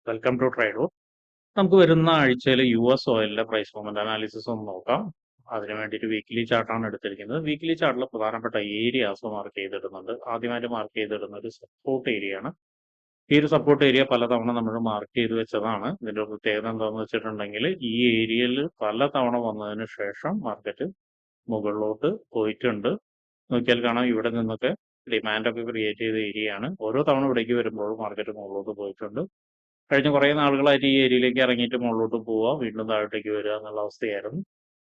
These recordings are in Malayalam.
Welcome to ട്രേഡോ. നമുക്ക് വരുന്ന ആഴ്ചയിൽ US ഓയിലിന്റെ പ്രൈസ് മൂവ്മെന്റ് അനാലിസിസ് ഒന്ന് നോക്കാം. അതിന് വേണ്ടിയിട്ട് വീക്ക്ലി ചാർട്ടാണ് എടുത്തിരിക്കുന്നത്. വീക്ക്ലി ചാർട്ടിൽ പ്രധാനപ്പെട്ട ഏരിയാസ് മാർക്ക് ചെയ്തിടുന്നുണ്ട്. ആദ്യമായിട്ട് മാർക്ക് ചെയ്തിടുന്ന ഒരു സപ്പോർട്ട് ഏരിയ ആണ്. ഈ ഒരു സപ്പോർട്ട് ഏരിയ പലതവണ നമ്മൾ മാർക്ക് ചെയ്ത് വെച്ചതാണ്. ഇതിന്റെ പ്രത്യേകത എന്താണെന്ന് വെച്ചിട്ടുണ്ടെങ്കിൽ ഈ ഏരിയയിൽ പലതവണ വന്നതിന് ശേഷം മാർക്കറ്റ് മുകളിലോട്ട് പോയിട്ടുണ്ട്. നോക്കിയാൽ കാണാം ഇവിടെ നിന്നൊക്കെ ഡിമാൻഡ് ഒക്കെ ക്രിയേറ്റ് ചെയ്ത ഏരിയ ആണ്. ഓരോ തവണ ഇവിടേക്ക് വരുമ്പോഴും മാർക്കറ്റ് മുകളിലോട്ട് പോയിട്ടുണ്ട്. കഴിഞ്ഞ കുറേ നാളുകളായിട്ട് ഈ ഏരിയയിലേക്ക് ഇറങ്ങിയിട്ട് മുകളിലോട്ട് പോവുക, വീണ്ടും താഴോട്ടേക്ക് വരിക എന്നുള്ള അവസ്ഥയായിരുന്നു.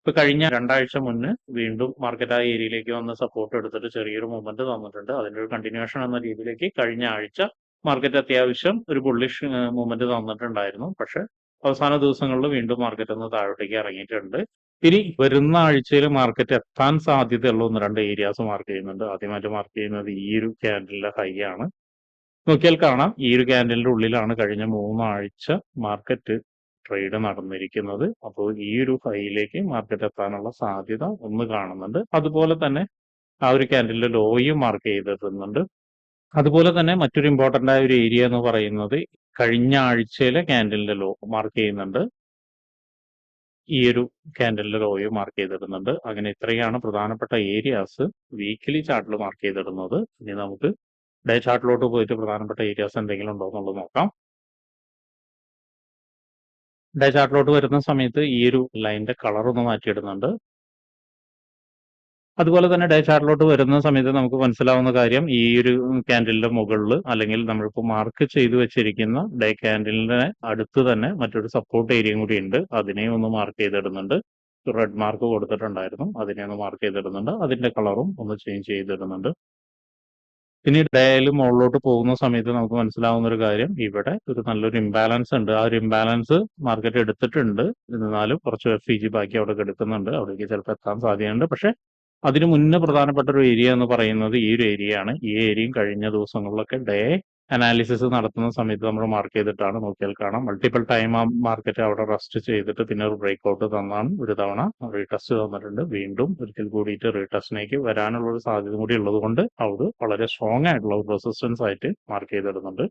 ഇപ്പൊ കഴിഞ്ഞ രണ്ടാഴ്ച മുന്നേ വീണ്ടും മാർക്കറ്റ് ആ ഏരിയയിലേക്ക് വന്ന് സപ്പോർട്ട് എടുത്തിട്ട് ചെറിയൊരു മൂവ്മെന്റ് തന്നിട്ടുണ്ട്. അതിന്റെ ഒരു കണ്ടിന്യൂഷൻ എന്ന രീതിയിലേക്ക് കഴിഞ്ഞ ആഴ്ച മാർക്കറ്റ് അത്യാവശ്യം ഒരു ബുള്ളിഷ് മൂവ്മെന്റ് തന്നിട്ടുണ്ടായിരുന്നു. പക്ഷെ അവസാന ദിവസങ്ങളിൽ വീണ്ടും മാർക്കറ്റ് ഒന്ന് താഴോട്ടേക്ക് ഇറങ്ങിയിട്ടുണ്ട്. ഇനി വരുന്ന ആഴ്ചയിൽ മാർക്കറ്റ് എത്താൻ സാധ്യതയുള്ള ഒന്ന് രണ്ട് ഏരിയാസ് മാർക്ക് ചെയ്യുന്നുണ്ട്. ആദ്യമായിട്ട് മാർക്ക് ചെയ്യുന്നത് ഈ ഒരു ക്യാൻഡലിന്റെ ഹൈ ആണ്. നോക്കിയാൽ കാണാം ഈ ഒരു ക്യാൻഡലിന്റെ ഉള്ളിലാണ് കഴിഞ്ഞ 3 ആഴ്ച മാർക്കറ്റ് ട്രേഡ് നടന്നിരിക്കുന്നത്. അപ്പോൾ ഈ ഒരു ഹൈയിലേക്ക് മാർക്കറ്റ് എത്താനുള്ള സാധ്യത ഒന്ന് കാണുന്നുണ്ട്. അതുപോലെ തന്നെ ആ ഒരു ക്യാൻഡലിന്റെ ലോയും മാർക്ക് ചെയ്തിട്ടുന്നുണ്ട്. അതുപോലെ തന്നെ മറ്റൊരു ഇമ്പോർട്ടന്റ് ആയ ഒരു ഏരിയ എന്ന് പറയുന്നത് കഴിഞ്ഞ ആഴ്ചയിലെ ക്യാൻഡലിന്റെ ലോ മാർക്ക് ചെയ്യുന്നുണ്ട്. ഈ ഒരു ക്യാൻഡലിന്റെ ലോയും മാർക്ക് ചെയ്തിടുന്നുണ്ട്. അങ്ങനെ ഇത്രയാണ് പ്രധാനപ്പെട്ട ഏരിയാസ് വീക്കിലി ചാർട്ടിൽ മാർക്ക് ചെയ്തിടുന്നത്. ഇനി നമുക്ക് ഡേ ചാർട്ടിലോട്ട് പോയിട്ട് പ്രധാനപ്പെട്ട ഏരിയാസ് എന്തെങ്കിലും ഉണ്ടോ എന്നുള്ളത് നോക്കാം. ഡേ ചാർട്ടിലോട്ട് വരുന്ന സമയത്ത് ഈ ഒരു ലൈനിന്റെ കളർ ഒന്ന് മാറ്റിയിടുന്നുണ്ട്. അതുപോലെ തന്നെ ഡേ ചാർട്ടിലോട്ട് വരുന്ന സമയത്ത് നമുക്ക് മനസ്സിലാവുന്ന കാര്യം ഈ ഒരു ക്യാൻഡലിന്റെ മുകളിൽ അല്ലെങ്കിൽ നമ്മളിപ്പോൾ മാർക്ക് ചെയ്തു വെച്ചിരിക്കുന്ന ഡേ ക്യാൻഡലിന്റെ അടുത്ത് തന്നെ മറ്റൊരു സപ്പോർട്ട് ഏരിയയും കൂടി ഉണ്ട്. അതിനെയും ഒന്ന് മാർക്ക് ചെയ്തിടുന്നുണ്ട്. റെഡ് മാർക്ക് കൊടുത്തിട്ടുണ്ടായിരുന്നു, അതിനെ ഒന്ന് മാർക്ക് ചെയ്തിടുന്നുണ്ട്. അതിന്റെ കളറും ഒന്ന് ചേഞ്ച് ചെയ്തിടുന്നുണ്ട്. ഇനി ഡേയിൽ മുകളിലോട്ട് പോകുന്ന സമയത്ത് നമുക്ക് മനസ്സിലാവുന്ന ഒരു കാര്യം ഇവിടെ ഒരു നല്ലൊരു ഇംബാലൻസ് ഉണ്ട്. ആ ഒരു ഇംബാലൻസ് മാർക്കറ്റ് എടുത്തിട്ടുണ്ട്. എന്നാലും കുറച്ച് FEG ബാക്കി അവിടെ എടുക്കുന്നുണ്ട്. അവിടേക്ക് ചിലപ്പോൾ എത്താൻ സാധ്യതയുണ്ട്. പക്ഷെ അതിന് മുന്നേ പ്രധാനപ്പെട്ട ഒരു ഏരിയ എന്ന് പറയുന്നത് ഈ ഒരു ഏരിയ ആണ്. ഈ ഏരിയയും കഴിഞ്ഞ ദിവസങ്ങളിലൊക്കെ ഡേ അനാലിസിസ് നടത്തുന്ന സമയത്ത് നമ്മൾ മാർക്ക് ചെയ്തിട്ടാണ്. നോക്കിയാൽ കാണാം മൾട്ടിപ്പിൾ ടൈം ആ മാർക്കറ്റ് അവിടെ റെസ്റ്റ് ചെയ്തിട്ട് പിന്നെ ഒരു ബ്രേക്ക് ഔട്ട് തന്നാണ്. ഒരു തവണ റീടെസ്റ്റ് തന്നിട്ടുണ്ട്. വീണ്ടും ഒരിക്കൽ കൂടിയിട്ട് റീടെസ്റ്റിലേക്ക് വരാനുള്ള ഒരു സാധ്യത കൂടി ഉള്ളത് കൊണ്ട് അത് വളരെ സ്ട്രോങ് ആയിട്ടുള്ള ഒരു റെസിസ്റ്റൻസ് ആയിട്ട് മാർക്ക് ചെയ്തിടുന്നുണ്ട്.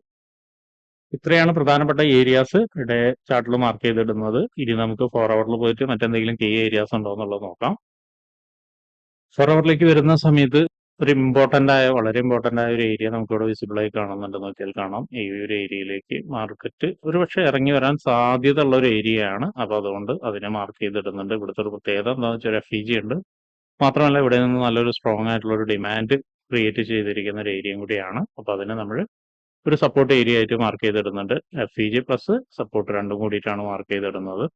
ഇത്രയാണ് പ്രധാനപ്പെട്ട ഏരിയാസ് ഡേ ചാർട്ടിൽ മാർക്ക് ചെയ്തിടുന്നത്. ഇനി നമുക്ക് 4 ഹവറിൽ പോയിട്ട് മറ്റെന്തെങ്കിലും കീ ഏരിയാസ് ഉണ്ടോ എന്നുള്ളത് നോക്കാം. 4 ഹവറിലേക്ക് വരുന്ന സമയത്ത് ഒരു വളരെ ഇമ്പോർട്ടന്റ് ആയ ഒരു ഏരിയ നമുക്കിവിടെ വിസിബിൾ ആയി കാണുന്നുണ്ട്. നോക്കിയാൽ കാണാം ഈ ഒരു ഏരിയയിലേക്ക് മാർക്കറ്റ് ഒരുപക്ഷെ ഇറങ്ങി വരാൻ സാധ്യത ഉള്ള ഒരു ഏരിയ ആണ്. അപ്പൊ അതുകൊണ്ട് അതിനെ മാർക്ക് ചെയ്തിടുന്നുണ്ട്. ഇവിടുത്തെ ഒരു പ്രത്യേകത എന്താണെന്ന് വെച്ചാൽ FEG ഉണ്ട്. മാത്രമല്ല ഇവിടെ നിന്ന് നല്ലൊരു സ്ട്രോങ് ആയിട്ടുള്ള ഒരു ഡിമാൻഡ് ക്രിയേറ്റ് ചെയ്തിരിക്കുന്ന ഒരു ഏരിയയും കൂടിയാണ്. അപ്പൊ അതിനെ നമ്മൾ ഒരു സപ്പോർട്ട് ഏരിയ ആയിട്ട് മാർക്ക് ചെയ്തിടുന്നുണ്ട്. FEG പ്ലസ് സപ്പോർട്ട് രണ്ടും കൂടിയിട്ടാണ് മാർക്ക് ചെയ്തിടുന്നത്.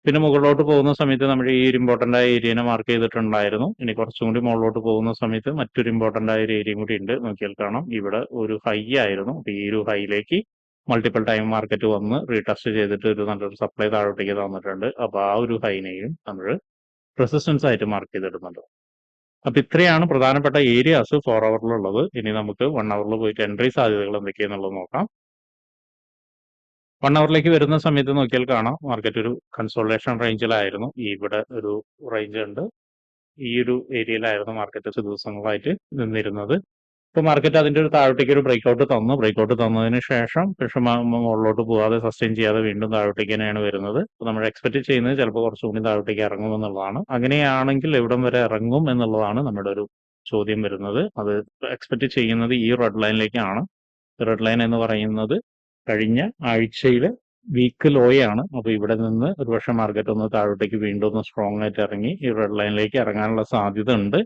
പിന്നെ മുകളിലോട്ട് പോകുന്ന സമയത്ത് നമ്മൾ ഈ ഒരു ഇമ്പോർട്ടന്റ് ആയ ഏരിയനെ മാർക്ക് ചെയ്തിട്ടുണ്ടായിരുന്നു. ഇനി കുറച്ചും കൂടി മുകളിലോട്ട് പോകുന്ന സമയത്ത് മറ്റൊരു ഇമ്പോർട്ടന്റ് ആയ ഒരു ഏരിയയും കൂടി ഉണ്ട്. നോക്കിയാൽ കാണാം ഇവിടെ ഒരു ഹൈ ആയിരുന്നു. അപ്പൊ ഈ ഒരു ഹൈയിലേക്ക് മൾട്ടിപ്പിൾ ടൈം മാർക്കറ്റ് വന്ന് റീടെസ്റ്റ് ചെയ്തിട്ട് ഒരു നല്ലൊരു സപ്ലൈ താഴോട്ടേക്ക് തന്നിട്ടുണ്ട്. അപ്പൊ ആ ഒരു ഹൈനെയും നമ്മൾ റെസിസ്റ്റൻസ് ആയിട്ട് മാർക്ക് ചെയ്തിടുന്നുണ്ട്. അപ്പൊ ഇത്രയാണ് പ്രധാനപ്പെട്ട ഏരിയാസ് 4 ഹവറിലുള്ളത്. ഇനി നമുക്ക് 1 ഹവറിൽ പോയിട്ട് എൻട്രി സാധ്യതകൾ എന്തൊക്കെയാണെന്നുള്ളത് നോക്കാം. 1 ഹവറിലേക്ക് വരുന്ന സമയത്ത് നോക്കിയാൽ കാണാം മാർക്കറ്റ് ഒരു കൺസോൾട്ടേഷൻ റേഞ്ചിലായിരുന്നു. ഇവിടെ ഒരു റേഞ്ച് ഉണ്ട്. ഈ ഒരു ഏരിയയിലായിരുന്നു മാർക്കറ്റ് ദിവസങ്ങളായിട്ട് നിന്നിരുന്നത്. ഇപ്പൊ മാർക്കറ്റ് അതിന്റെ ഒരു താഴോട്ടേക്ക് ഒരു ബ്രേക്ക്ഔട്ട് തന്നു. ബ്രേക്ക്ഔട്ട് തന്നതിന് ശേഷം പക്ഷെ മുകളിലോട്ട് പോകാതെ സസ്റ്റെയിൻ ചെയ്യാതെ വീണ്ടും താഴോട്ടേക്ക് തന്നെയാണ് വരുന്നത്. അപ്പൊ നമ്മൾ എക്സ്പെക്ട് ചെയ്യുന്നത് ചിലപ്പോൾ കുറച്ചുകൂടി താഴോട്ടേക്ക് ഇറങ്ങും എന്നുള്ളതാണ്. അങ്ങനെയാണെങ്കിൽ എവിടം വരെ ഇറങ്ങും എന്നുള്ളതാണ് നമ്മുടെ ഒരു ചോദ്യം വരുന്നത്. അത് എക്സ്പെക്ട് ചെയ്യുന്നത് ഈ റെഡ് ലൈനിലേക്കാണ്. റെഡ് ലൈൻ എന്ന് പറയുന്നത് കഴിഞ്ഞ ആഴ്ചയിലെ വീക്ക് ലോയാണ്. അപ്പൊ ഇവിടെ നിന്ന് ഒരുപക്ഷെ മാർക്കറ്റ് ഒന്ന് താഴോട്ടേക്ക് വീണ്ടും ഒന്ന് സ്ട്രോങ് ആയിട്ട് ഇറങ്ങി ഈ റെഡ് ലൈനിലേക്ക് ഇറങ്ങാനുള്ള സാധ്യത ഉണ്ട്.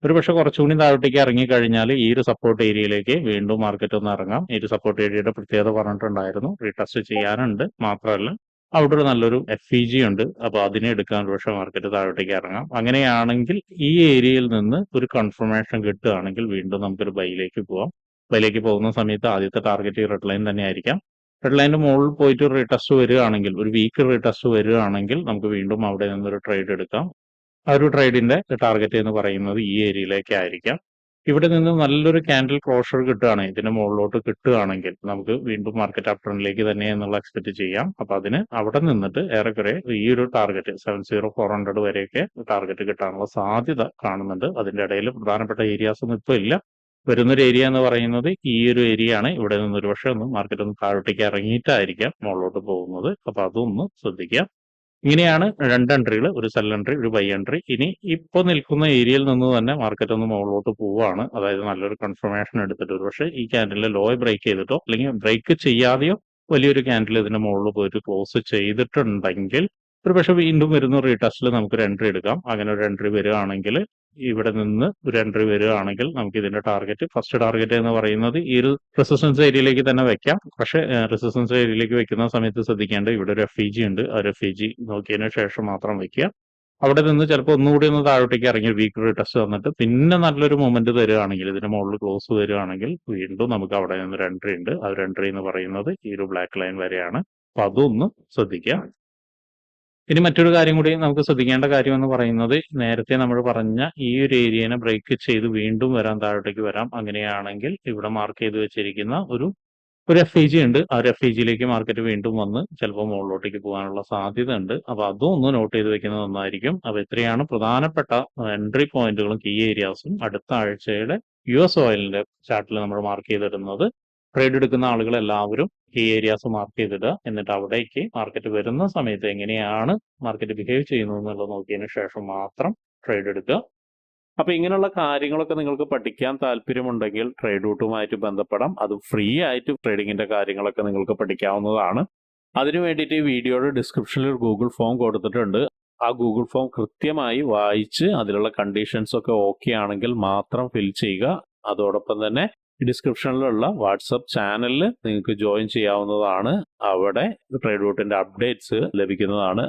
ഒരുപക്ഷെ കുറച്ചുകൂടി താഴോട്ടേക്ക് ഇറങ്ങി കഴിഞ്ഞാൽ ഈ ഒരു സപ്പോർട്ട് ഏരിയയിലേക്ക് വീണ്ടും മാർക്കറ്റ് ഒന്ന് ഇറങ്ങാം. ഈ ഒരു സപ്പോർട്ട് ഏരിയയുടെ പ്രത്യേകത പറഞ്ഞിട്ടുണ്ടായിരുന്നു, റീടെസ്റ്റ് ചെയ്യാനുണ്ട്. മാത്രമല്ല അവിടെ ഒരു നല്ലൊരു FEG ഉണ്ട്. അപ്പൊ അതിനെ എടുക്കാൻ ഒരുപക്ഷെ മാർക്കറ്റ് താഴോട്ടേക്ക് ഇറങ്ങാം. അങ്ങനെയാണെങ്കിൽ ഈ ഏരിയയിൽ നിന്ന് ഒരു കൺഫർമേഷൻ കിട്ടുകയാണെങ്കിൽ വീണ്ടും നമുക്കൊരു ബൈയിലേക്ക് പോവാം. ബൈയിലേക്ക് പോകുന്ന സമയത്ത് ആദ്യത്തെ ടാർഗറ്റ് ഈ റെഡ് ലൈൻ തന്നെ ആയിരിക്കാം. റെഡ് ലൈനിന്റെ മുകളിൽ പോയിട്ട് റീടെസ്റ്റ് വരികയാണെങ്കിൽ, ഒരു വീക്ക് റീടെസ്റ്റ് വരികയാണെങ്കിൽ നമുക്ക് വീണ്ടും അവിടെ നിന്നൊരു ട്രേഡ് എടുക്കാം. ആ ഒരു ട്രേഡിന്റെ ടാർഗറ്റ് എന്ന് പറയുന്നത് ഈ ഏരിയയിലേക്ക് ആയിരിക്കാം. ഇവിടെ നിന്ന് നല്ലൊരു ക്യാൻഡിൽ ക്ലോഷർ കിട്ടുകയാണ്, ഇതിന് മുകളിലോട്ട് കിട്ടുകയാണെങ്കിൽ നമുക്ക് വീണ്ടും മാർക്കറ്റ് അപ് ട്രെൻഡിലേക്ക് തന്നെ എന്നുള്ള എക്സ്പെക്ട് ചെയ്യാം. അപ്പൊ അതിന് അവിടെ നിന്നിട്ട് ഏറെക്കുറെ ഈ ഒരു ടാർഗറ്റ് 70400 വരെയൊക്കെ ടാർഗറ്റ് കിട്ടാനുള്ള സാധ്യത കാണുന്നുണ്ട്. അതിന്റെ ഇടയിൽ പ്രധാനപ്പെട്ട ഏരിയാസ് ഒന്നും ഇപ്പൊ ഇല്ല. വരുന്നൊരു ഏരിയ എന്ന് പറയുന്നത് ഈ ഒരു ഏരിയ ആണ്. ഇവിടെ നിന്ന് ഒരുപക്ഷെ മാർക്കറ്റ് ഒന്ന് താഴോട്ടേക്ക് ഇറങ്ങിയിട്ടായിരിക്കാം മുകളിലോട്ട് പോകുന്നത്. അപ്പൊ അതൊന്ന് ശ്രദ്ധിക്കുക. ഇങ്ങനെയാണ് 2 എൻട്രികൾ, ഒരു സെൽ എൻട്രി, ഒരു ബൈ എൻട്രി. ഇനി ഇപ്പോൾ നിൽക്കുന്ന ഏരിയയിൽ നിന്ന് തന്നെ മാർക്കറ്റ് ഒന്ന് മുകളിലോട്ട് പോവുകയാണ്. അതായത് നല്ലൊരു കൺഫർമേഷൻ എടുത്തിട്ട് ഒരുപക്ഷെ ഈ ക്യാൻഡിലെ ലോയെ ബ്രേക്ക് ചെയ്തിട്ടോ അല്ലെങ്കിൽ ബ്രേക്ക് ചെയ്യാതെയോ വലിയൊരു ക്യാൻഡിൽ ഇതിന്റെ മുകളിൽ പോയിട്ട് ക്ലോസ് ചെയ്തിട്ടുണ്ടെങ്കിൽ ഒരുപക്ഷെ വീണ്ടും വരുന്ന റീടെസ്റ്റിൽ നമുക്കൊരു എൻട്രി എടുക്കാം. അങ്ങനെ ഒരു എൻട്രി വരികയാണെങ്കിൽ, ഇവിടെ നിന്ന് ഒരു എൻട്രി വരികയാണെങ്കിൽ നമുക്ക് ഇതിന്റെ ഫസ്റ്റ് ടാർഗറ്റ് എന്ന് പറയുന്നത് ഈ ഒരു റെസിസ്റ്റൻസ് ഏരിയയിലേക്ക് തന്നെ വെക്കാം. പക്ഷെ റെസിസ്റ്റൻസ് ഏരിയയിലേക്ക് വെക്കുന്ന സമയത്ത് ശ്രദ്ധിക്കേണ്ടത് ഇവിടെ ഒരു FEG ഉണ്ട്. ആ ഒരു FEG നോക്കിയതിന് ശേഷം മാത്രം വെക്കുക. അവിടെ നിന്ന് ചിലപ്പോൾ ഒന്നുകൂടി ഒന്ന് താഴോട്ടേക്ക് ഇറങ്ങി വീക്ക് റീടെസ്റ്റ് വന്നിട്ട് പിന്നെ നല്ലൊരു മൊമെന്റ് തരികയാണെങ്കിൽ, ഇതിന്റെ മുകളിൽ ക്ലോസ് വരികയാണെങ്കിൽ വീണ്ടും നമുക്ക് അവിടെ നിന്നൊരു എൻട്രി ഉണ്ട്. ആ ഒരു എൻട്രി എന്ന് പറയുന്നത് ഈ ഒരു ബ്ലാക്ക് ലൈൻ വരെയാണ്. അപ്പൊ അതൊന്ന് ശ്രദ്ധിക്കുക. ഇനി മറ്റൊരു കാര്യം കൂടി നമുക്ക് ശ്രദ്ധിക്കേണ്ട കാര്യം എന്ന് പറയുന്നത്, നേരത്തെ നമ്മൾ പറഞ്ഞ ഈ ഒരു ഏരിയനെ ബ്രേക്ക് ചെയ്ത് വീണ്ടും വരാം, താഴോട്ടേക്ക് വരാം. അങ്ങനെയാണെങ്കിൽ ഇവിടെ മാർക്ക് ചെയ്ത് വെച്ചിരിക്കുന്ന ഒരു FEG ഉണ്ട്. ആ ഒരു FEGയിലേക്ക് മാർക്കറ്റ് വീണ്ടും വന്ന് ചിലപ്പോൾ മുകളിലോട്ടേക്ക് പോകാനുള്ള സാധ്യത ഉണ്ട്. അപ്പൊ അതും ഒന്ന് നോട്ട് ചെയ്ത് വെക്കുന്നത് നന്നായിരിക്കും. അപ്പൊ ഇത്രയാണ് പ്രധാനപ്പെട്ട എൻട്രി പോയിന്റുകളും കീ ഏരിയാസും അടുത്ത ആഴ്ചയുടെ US ഓയിലിന്റെ ചാർട്ടിൽ നമ്മൾ മാർക്ക് ചെയ്തിടുന്നത്. ട്രേഡ് എടുക്കുന്ന ആളുകൾ എല്ലാവരും ഈ ഏരിയാസ് മാർക്ക് ചെയ്തിടുക. എന്നിട്ട് അവിടേക്ക് മാർക്കറ്റ് വരുന്ന സമയത്ത് എങ്ങനെയാണ് മാർക്കറ്റ് ബിഹേവ് ചെയ്യുന്നത് എന്നുള്ളത് നോക്കിയതിന് ശേഷം മാത്രം ട്രേഡ് എടുക്കുക. അപ്പൊ ഇങ്ങനെയുള്ള കാര്യങ്ങളൊക്കെ നിങ്ങൾക്ക് പഠിക്കാൻ താല്പര്യമുണ്ടെങ്കിൽ ട്രേഡ് റൂട്ടുമായിട്ട് ബന്ധപ്പെടാം. അത് ഫ്രീ ആയിട്ട് ട്രേഡിങ്ങിന്റെ കാര്യങ്ങളൊക്കെ നിങ്ങൾക്ക് പഠിക്കാവുന്നതാണ്. അതിനു വേണ്ടിയിട്ട് ഈ വീഡിയോയുടെ ഡിസ്ക്രിപ്ഷനിൽ ഒരു ഗൂഗിൾ ഫോം കൊടുത്തിട്ടുണ്ട്. ആ ഗൂഗിൾ ഫോം കൃത്യമായി വായിച്ച് അതിലുള്ള കണ്ടീഷൻസ് ഒക്കെ ഓക്കെ ആണെങ്കിൽ മാത്രം ഫിൽ ചെയ്യുക. അതോടൊപ്പം തന്നെ ഡിസ്ക്രിപ്ഷനിലുള്ള വാട്സപ്പ് ചാനലിൽ നിങ്ങൾക്ക് ജോയിൻ ചെയ്യാവുന്നതാണ്. അവിടെ ട്രേഡ് റൂട്ടിന്റെ അപ്ഡേറ്റ്സ് ലഭിക്കുന്നതാണ്.